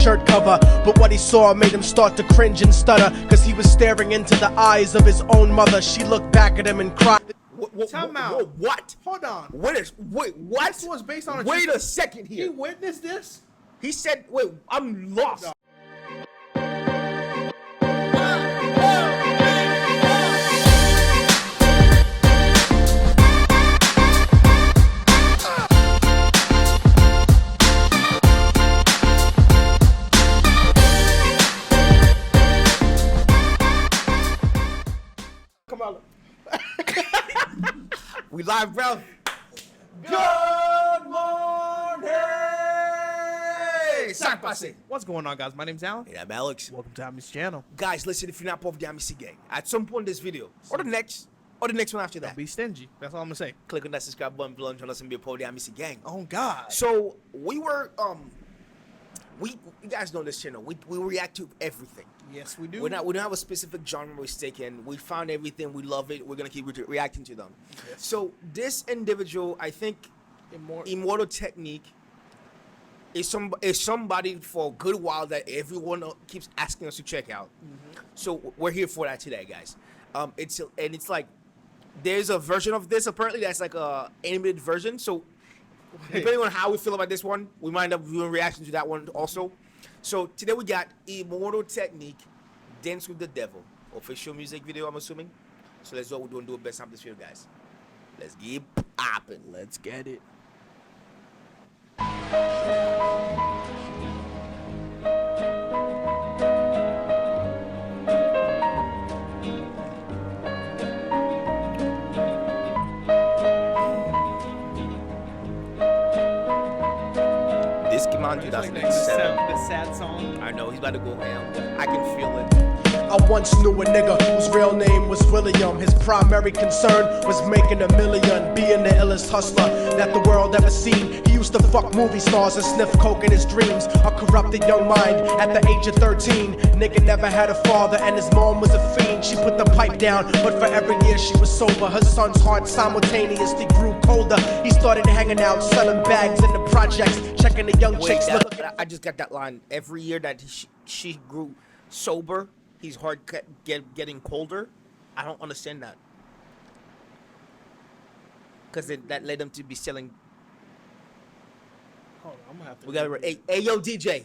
shirt cover, but what he saw made him start to cringe and stutter, cause he was staring into the eyes of his own mother. She looked back at him and cried. Time out. What? Hold on. Wait, what? This was based on a Wait a second here. He witnessed this? He said, wait, I'm lost. No. Come on. We live, bro. Good morning! Sackpassing. What's going on, guys? My name's Alan. Hey, I'm Alex. Welcome to Amy's channel. Guys, listen, if you're not part of the Amicy gang, at some point in this video, or the next one after that, Don't be stingy. That's all I'm gonna say. click on that subscribe button below and join us and be a part of the Amicy gang. Oh God. So we were you guys know this channel. We react to everything. Yes, we do. We don't have a specific genre we stick in. We found everything. We love it. We're gonna keep reacting to them. Yes. So this individual, I think, Immortal Technique is somebody for a good while that everyone keeps asking us to check out. So we're here for that today, guys. It's like there's a version of this apparently that's like a animated version. So depending on how we feel about this one, we might end up doing reaction to that one also. So today we got Immortal Technique, Dance with the Devil, official music video, I'm assuming. So let's do what we're doing, do a best time this video, guys. Let's get popping. Let's get it. This came out in It's like 2007. the sad song. I know he's about to go ham. I can feel it. I once knew a nigga whose real name was William. His primary concern was making $1 million, being the illest hustler that the world ever seen. He used to fuck movie stars and sniff coke in his dreams. A corrupted young mind at the age of 13. Nigga never had a father and his mom was a fiend. She put the pipe down, but for every year she was sober. Her son's heart simultaneously grew colder. He started hanging out, selling bags in the projects, checking the young chicks. I just got that line. Every year that she grew sober, his heart getting colder. I don't understand that. Because that led him to be selling. Hold on, I'm gonna have to. We got to. Hey, yo, DJ.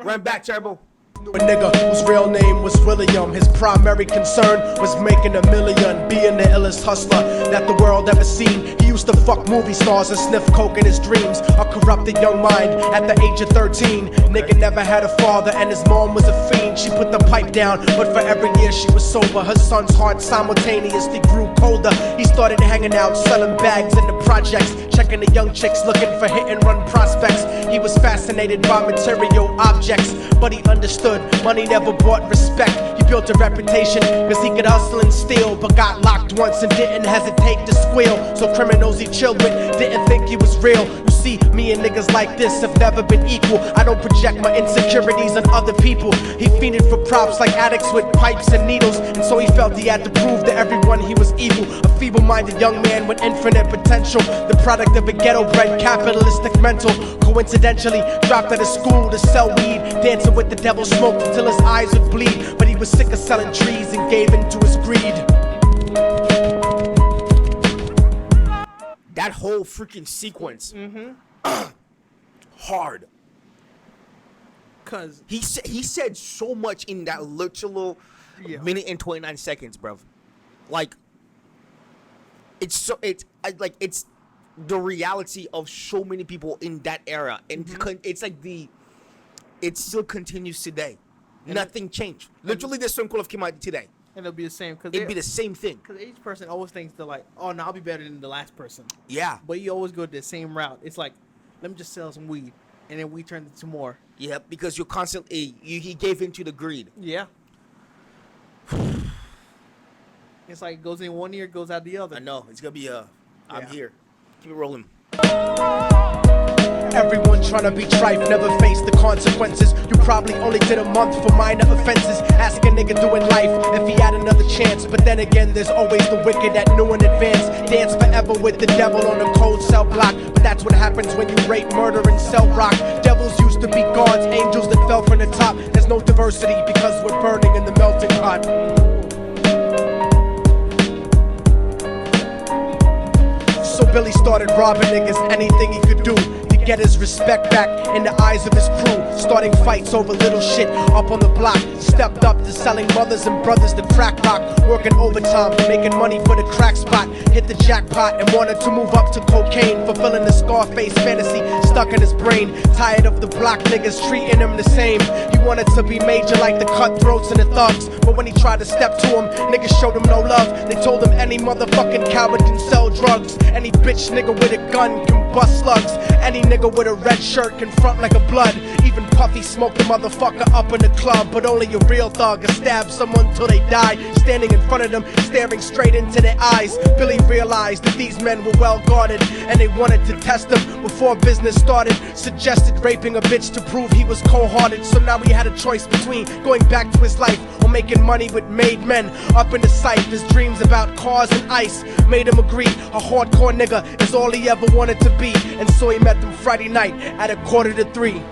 Run back, Turbo. A nigga whose real name was William. His primary concern was making $1 million, being the illest hustler that the world ever seen. He used to fuck movie stars and sniff coke in his dreams. A corrupted young mind at the age of 13. Nigga never had a father and his mom was a fiend. She put the pipe down, but for every year she was sober. Her son's heart simultaneously grew colder. He started hanging out, selling bags in the projects, checking the young chicks, looking for hit and run prospects. He was fascinated by material objects, but he understood money never bought respect. He built a reputation cause he could hustle and steal, but got locked once and didn't hesitate to squeal. So criminals he chilled with didn't think he was real. You see, me and niggas like this have never been equal. I don't project my insecurities on other people. He fiended for props like addicts with pipes and needles, and so he felt he had to prove to everyone he was evil. A feeble-minded young man with infinite potential, the product of a ghetto-bred capitalistic mental. Coincidentally, dropped out of school to sell weed, dancing with the devil, smoked until his eyes would bleed. But he was sick of selling trees and gave in to his greed. That whole freaking sequence. Hard. Cause He said so much in that literal minute and 29 seconds, bro. Like, it's the reality of so many people in that era, and it's like it still continues today. And nothing changed. Literally, this song could have come out today. and it'll be the same. Cause It'd be the same thing. Because each person always thinks they're like, oh, no, I'll be better than the last person. Yeah. But you always go the same route. It's like, let me just sell some weed, and then we turn it to more. Yeah, because you're constantly he gave into the greed. Yeah. It's like it goes in one ear, goes out the other. I know it's gonna be I'm here. Keep it rolling. Everyone trying to be trife, never face the consequences. You probably only did a month for minor offenses. Ask a nigga doing life if he had another chance. But then again, there's always the wicked that knew in advance. Dance forever with the devil on a cold cell block. But that's what happens when you rape, murder, and sell rock. Devil Devils used to be gods, angels that fell from the top. There's no diversity because we're burning in the melting pot. So Billy started robbing niggas, anything he could do to get his respect back in the eyes of his crew. Starting fights over little shit up on the block. Stepped up to selling mothers and brothers the crack rock. Working overtime, making money for the crack spot. Hit the jackpot and wanted to move up to cocaine. Fulfilling the Scarface fantasy stuck in his brain. Tired of the block niggas treating him the same. He wanted to be major like the cutthroats and the thugs. But when he tried to step to him, niggas showed him no love. They told him any motherfucking coward can sell drugs. Any bitch nigga with a gun can bust slugs. Any nigga with a red shirt can front like a blood. Even Puffy smoked the motherfucker up in the club. But only a real thug can stab someone till they die. Standing in front of them, staring straight into their eyes. Billy realized that these men were well guarded, and they wanted to test him before business started. Suggested raping a bitch to prove he was cold-hearted. So now he had a choice between going back to his life or making money with made men. Up in the sight, his dreams about cars and ice made him agree a hardcore nigga is all he ever wanted to be. And so he met them Friday night at 2:45.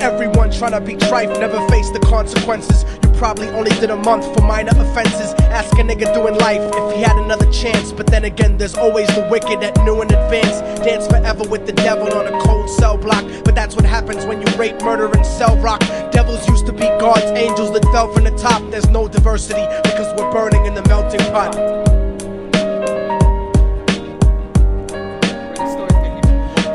Everyone tryna be trife, never face the consequences. You probably only did a month for minor offenses. Ask a nigga doing life if he had another chance. But then again, there's always the wicked that knew in advance. Dance forever with the devil on a cold cell block. But that's what happens when you rape, murder, and sell rock. Devils used to be gods, angels that fell from the top. There's no diversity because we're burning in the melting pot.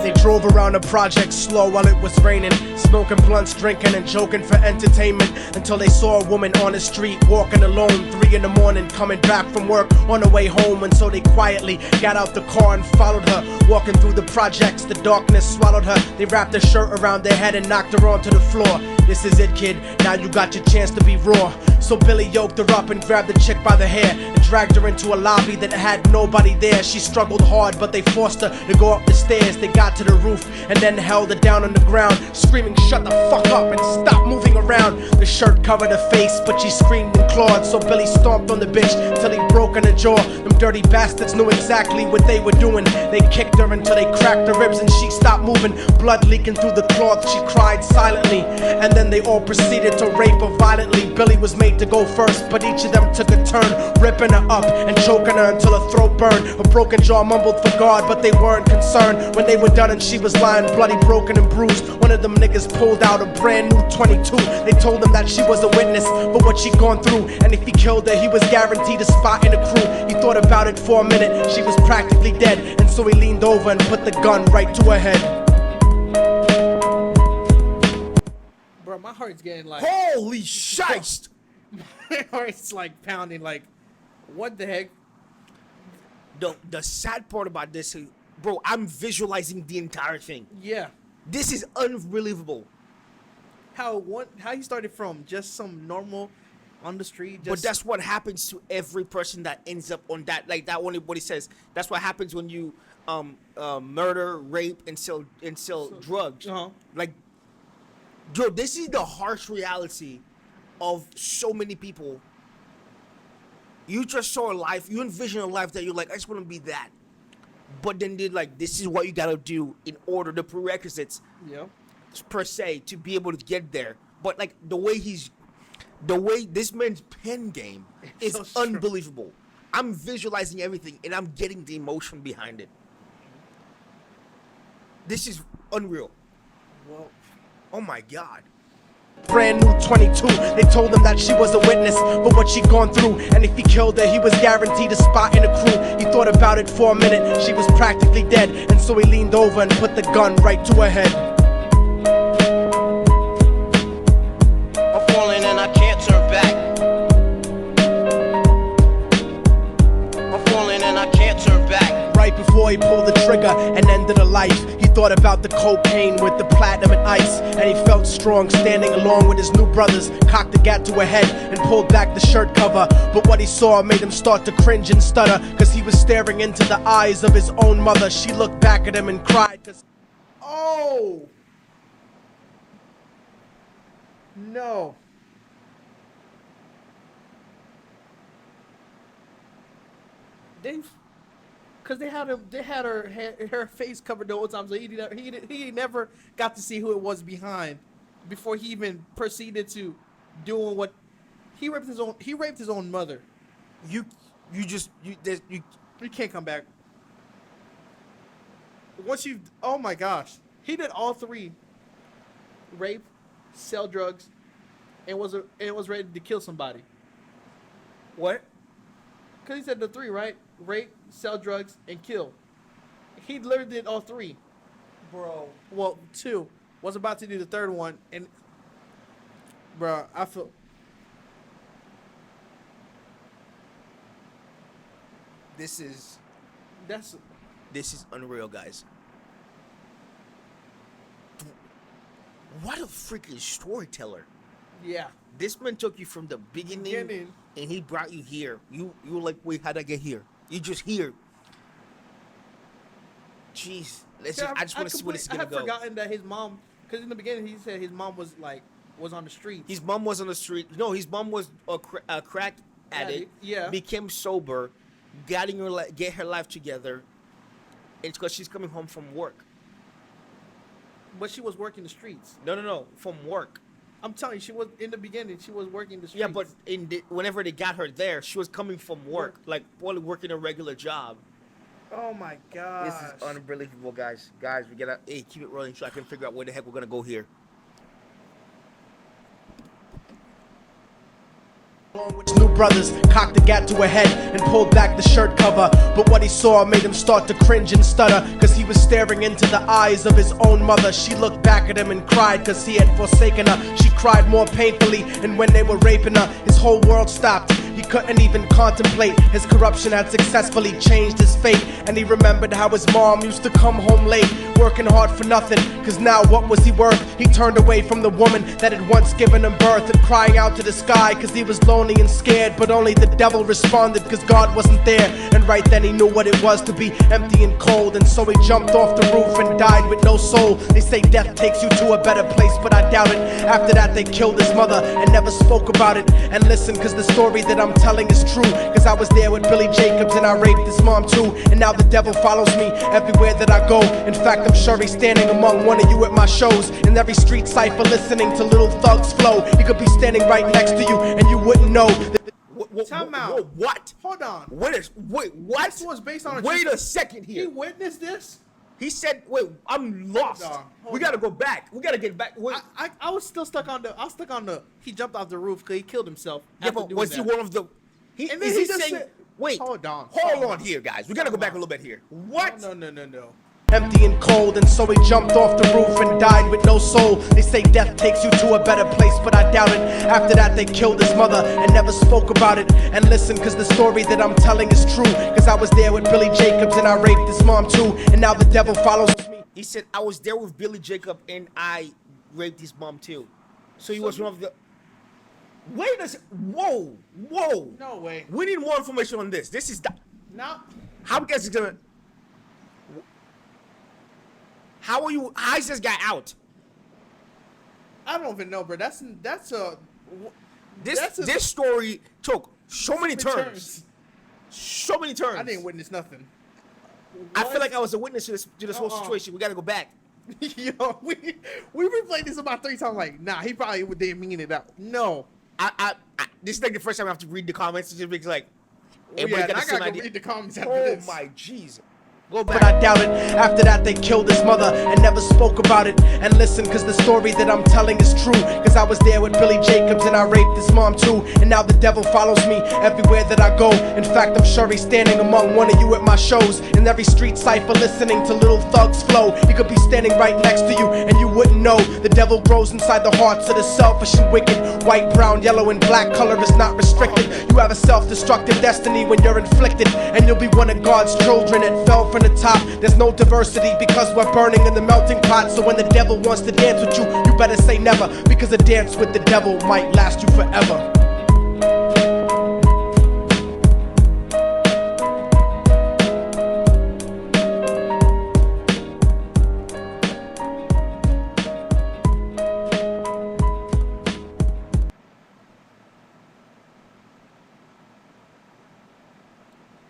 They drove around the project slow while it was raining, smoking blunts, drinking and joking for entertainment, until they saw a woman on the street walking alone, 3 in the morning, coming back from work on her way home. And so they quietly got out the car and followed her. Walking through the projects, the darkness swallowed her. They wrapped her shirt around their head and knocked her onto the floor. This is it, kid, now you got your chance to be raw. So Billy yoked her up and grabbed the chick by the hair and dragged her into a lobby that had nobody there. She struggled hard, but they forced her to go up the stairs. They got to the roof and then held her down on the ground, screaming, "Shut the fuck up and stop moving around." The shirt covered her face, but she screamed and clawed. So Billy stomped on the bitch till he broke in her jaw. Them dirty bastards knew exactly what they were doing. They kicked her until they cracked her ribs and she stopped moving. Blood leaking through the cloth, she cried silently. And then they all proceeded to rape her violently. Billy was made to go first, but each of them took a turn, ripping her up and choking her until her throat burned. Her broken jaw mumbled for God, but they weren't concerned. When they were done and she was lying bloody, broken and bruised, one of them niggas pulled out a brand new 22. They told him that she was a witness for what she'd gone through, and if he killed her, he was guaranteed a spot in the crew. He thought about it for a minute, she was practically dead, and so he leaned over and put the gun right to her head. Bro, my heart's getting like... Holy shit! My heart's like pounding, like, what the heck? The sad part about this is, bro, I'm visualizing the entire thing. Yeah. This is unbelievable. How you started from just some normal on the street. Just... But that's what happens to every person that ends up on that. Like that one, what he says. That's what happens when you murder, rape, and sell drugs. Uh-huh. Like, Joe, this is the harsh reality of so many people. You just saw a life, you envision a life that you're like, I just want to be that. But then they're like, this is what you gotta do in order, the prerequisites, per se, to be able to get there. But like the way this man's pen game is so unbelievable. I'm visualizing everything and I'm getting the emotion behind it. This is unreal. Well, oh my God. Brand new 22. They told him that she was a witness for what she'd gone through, and if he killed her, he was guaranteed a spot in the crew. He thought about it for a minute, she was practically dead, and so he leaned over and put the gun right to her head. I'm falling and I can't turn back. I'm falling and I can't turn back. Right before he pulled the trigger and ended her life, he thought about the cocaine with the platinum and ice, and he felt strong standing along with his new brothers. Cocked the gat to her head and pulled back the shirt cover, but what he saw made him start to cringe and stutter, cause he was staring into the eyes of his own mother. She looked back at him and cried cause... Oh! No. Cause they had her face covered the whole time, so he never got to see who it was behind, before he even proceeded to doing what he raped his own mother. You can't come back. Oh my gosh, he did all three: rape, sell drugs, and was ready to kill somebody. What? Cause he said the three, right? Rape, sell drugs, and kill. He literally did all three. Bro. Well, two. Was about to do the third one, and bro, I feel. This is unreal, guys. What a freaking storyteller. Yeah. This man took you from the beginning and he brought you here. You were like, wait, how'd I get here? You just here. Jeez. I just want to see where this is going to go. I had forgotten that his mom, because in the beginning he said his mom was on the street. His mom was on the street. No, his mom was a crack addict. Yeah. Became sober, get her life together. It's because she's coming home from work. But she was working the streets. No, from work. I'm telling you, she was in the beginning. She was working the streets. Yeah, but whenever they got her there, she was coming from work, like probably working a regular job. Oh my god! This is unbelievable, guys. Guys, we gotta keep it rolling so I can figure out where the heck we're gonna go here. New brothers cocked the gat to her head and pulled back the shirt cover, but what he saw made him start to cringe and stutter, cause he was staring into the eyes of his own mother. She looked back at him and cried cause he had forsaken her. She cried more painfully, and when they were raping her, his whole world stopped. He couldn't even contemplate. His corruption had successfully changed his fate, and he remembered how his mom used to come home late, working hard for nothing, cause now what was he worth? He turned away from the woman that had once given him birth, and crying out to the sky cause he was lonely and scared, but only the devil responded cause God wasn't there. And right then he knew what it was to be empty and cold, and so he jumped off the roof and died with no soul. They say death takes you to a better place, but I doubt it. After that they killed his mother and never spoke about it. And listen, cause the story that I'm telling is true, cause I was there with Billy Jacobs and I raped his mom too. And now the devil follows me everywhere that I go. In fact, I'm sure he's standing among one of you at my shows, in every street cipher listening to Little Thug's flow. He could be standing right next to you and you wouldn't know. Time out. What? Hold on. Wait, what? This was based on Wait a second here. He witnessed this? He said, wait, I'm lost. We gotta go back. We gotta get back. Wait. I was still stuck on the he jumped off the roof because he killed himself. Yeah, but was he one of the... And then he just said, wait, hold on here, guys. We gotta go back a little bit here. What? No. Empty and cold, and so he jumped off the roof and died with no soul. They say death takes you to a better place, but I doubt it. After that they killed his mother and never spoke about it. And listen, cause the story that I'm telling is true, cause I was there with Billy Jacobs and I raped his mom too. And now the devil follows me. He said, I was there with Billy Jacob and I raped his mom too. So he was one of the... Wait a second. Whoa. No way. We need more information on this. This is... No. How you guys gonna... How is this guy out? I don't even know, bro. This story took so many turns. So many turns. I didn't witness nothing. I feel like I was a witness to this whole situation. We gotta go back. Yo, we replayed this about 3 times. Like, nah, he probably didn't mean it out. No. I this is like the first time I have to read the comments. It just makes like... I gotta go read the comments after this. Oh my jeez. But I doubt it. After that they killed his mother and never spoke about it. And listen, cause the story that I'm telling is true, cause I was there with Billy Jacobs and I raped his mom too. And now the devil follows me everywhere that I go. In fact, I'm sure he's standing among one of you at my shows, in every street cipher listening to Little Thug's flow. He could be standing right next to you and you wouldn't know. The devil grows inside the hearts of the selfish and wicked. White, brown, yellow, and black color is not restricted. You have a self-destructive destiny when you're inflicted, and you'll be one of God's children that fell from the top. There's no diversity because we're burning in the melting pot. So when the devil wants to dance with you, you better say never, because a dance with the devil might last you forever.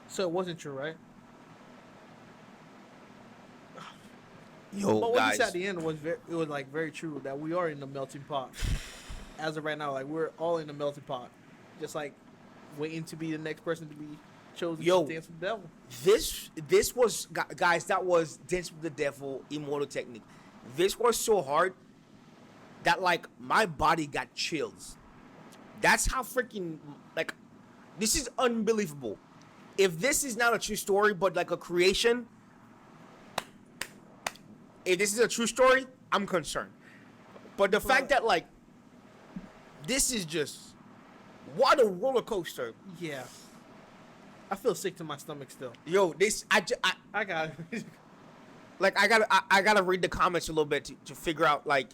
So it wasn't true, right? Yo, But what guys. you said at the end was like very true that we are in the melting pot. As of right now, like we're all in the melting pot, just like waiting to be the next person to be chosen Yo. to dance with the devil. This was, guys, that was Dance with the Devil, Immortal technique. This was so hard that, like, my body got chills. That's how freaking, like, this is unbelievable. If this is not a true story, but like a creation, if this is a true story, I'm concerned. But the fact that, like, this is just, what a roller coaster. Yeah. I feel sick to my stomach still. Yo, this, I got it. like, I gotta read the comments a little bit to figure out, like,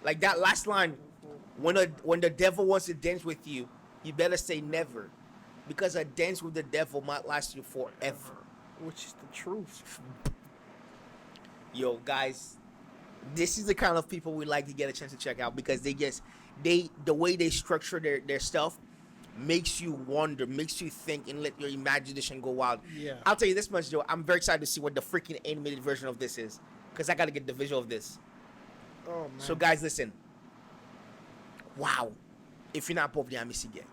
like that last line, when the devil wants to dance with you, you better say never, because a dance with the devil might last you forever. Which is the truth. Yo, guys, this is the kind of people we like to get a chance to check out, because the way they structure their stuff makes you wonder, makes you think, and let your imagination go wild. Yeah. I'll tell you this much, Joe. I'm very excited to see what the freaking animated version of this is, because I got to get the visual of this. Oh man. So, guys, listen. Wow. If you're not part of the Amicy gang,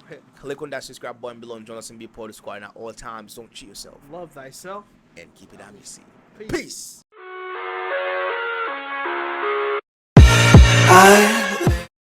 Go ahead. click on that subscribe button below and join us and be a part of the squad. And at all times, don't cheat yourself Love thyself. and keep it Amicy. Peace. Peace. I